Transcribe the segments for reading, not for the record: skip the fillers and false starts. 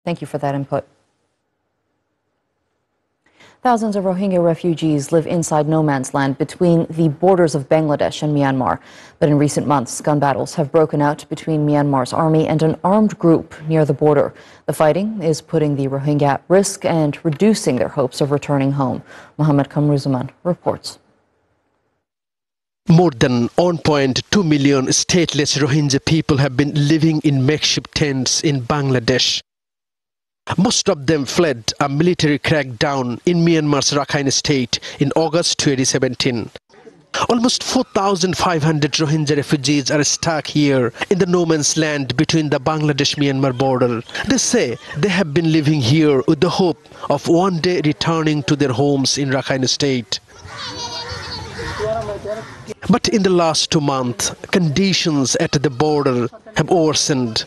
Thank you for that input. Thousands of Rohingya refugees live inside no man's land between the borders of Bangladesh and Myanmar. But in recent months, gun battles have broken out between Myanmar's army and an armed group near the border. The fighting is putting the Rohingya at risk and reducing their hopes of returning home. Kamruzzaman reports. More than 1.2 million stateless Rohingya people have been living in makeshift tents in Bangladesh. Most of them fled a military crackdown in Myanmar's Rakhine state in August 2017. Almost 4,500 Rohingya refugees are stuck here in the no man's land between the Bangladesh-Myanmar border. They say they have been living here with the hope of one day returning to their homes in Rakhine state. But in the last 2 months, conditions at the border have worsened.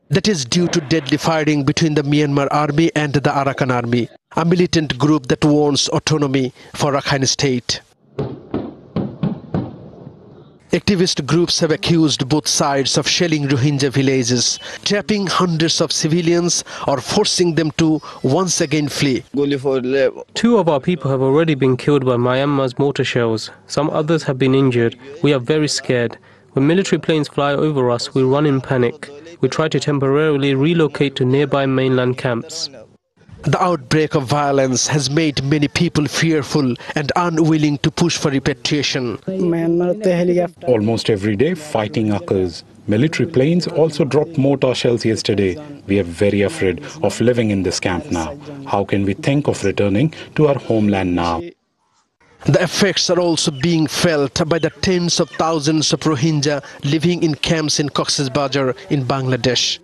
That is due to deadly fighting between the Myanmar army and the Arakan army, a militant group that wants autonomy for Rakhine state. Activist groups have accused both sides of shelling Rohingya villages, trapping hundreds of civilians or forcing them to once again flee. 2 of our people have already been killed by Myanmar's mortar shells. Some others have been injured. We are very scared. When military planes fly over us, we run in panic. We try to temporarily relocate to nearby mainland camps. The outbreak of violence has made many people fearful and unwilling to push for repatriation. Almost every day, fighting occurs. Military planes also dropped mortar shells yesterday. We are very afraid of living in this camp now. How can we think of returning to our homeland now? The effects are also being felt by the tens of thousands of Rohingya living in camps in Cox's Bazar in Bangladesh.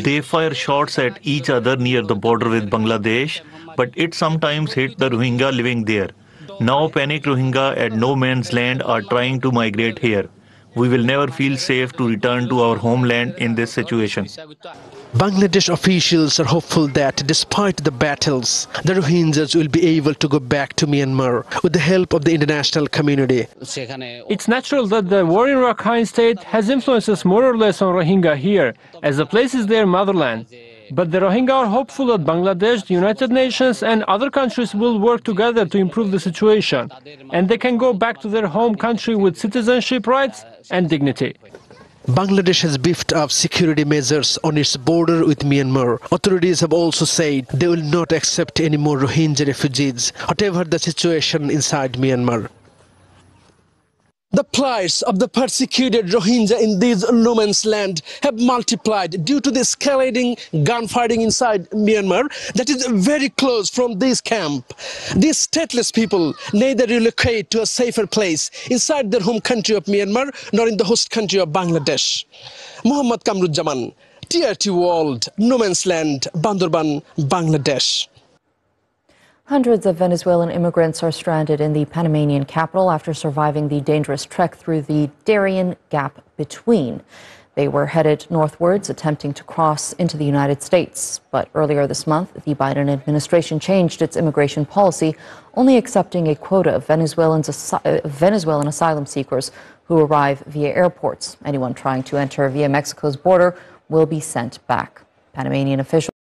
They fire shots at each other near the border with Bangladesh, but it sometimes hit the Rohingya living there. Now panicked Rohingya at no man's land are trying to migrate here. We will never feel safe to return to our homeland in this situation. Bangladesh officials are hopeful that despite the battles, the Rohingyas will be able to go back to Myanmar with the help of the international community. It's natural that the war in Rakhine state has influences more or less on Rohingya here, as the place is their motherland. But the Rohingya are hopeful that Bangladesh, the United Nations and other countries will work together to improve the situation, and they can go back to their home country with citizenship rights and dignity. Bangladesh has beefed up security measures on its border with Myanmar. Authorities have also said they will not accept any more Rohingya refugees, whatever the situation inside Myanmar. The plights of the persecuted Rohingya in this no man's land have multiplied due to the escalating gunfighting inside Myanmar that is very close from this camp. These stateless people neither relocate to a safer place inside their home country of Myanmar nor in the host country of Bangladesh. Kamruzzaman, TRT World, No Man's Land, Bandarban, Bangladesh. Hundreds of Venezuelan immigrants are stranded in the Panamanian capital after surviving the dangerous trek through the Darien Gap between. They were headed northwards, attempting to cross into the United States. But earlier this month, the Biden administration changed its immigration policy, only accepting a quota of Venezuelan asylum seekers who arrive via airports. Anyone trying to enter via Mexico's border will be sent back. Panamanian officials